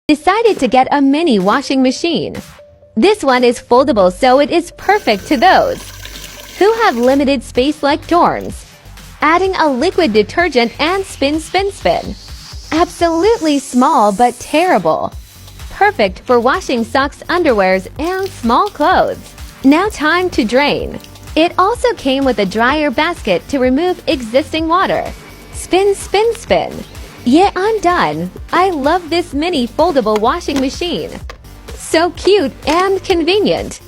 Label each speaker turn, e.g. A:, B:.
A: Decided to get a mini washing machine. This one is foldable, so it is perfect to those who have limited space like dorms. Adding a liquid detergent and spin, spin, spin. Absolutely small but terrible. Perfect for washing socks, underwears, and small clothes. Now time to drain. It also came with a dryer basket to remove existing water. Spin, spin, spin. Yeah, I'm done. I love this mini foldable washing machine. So cute and convenient.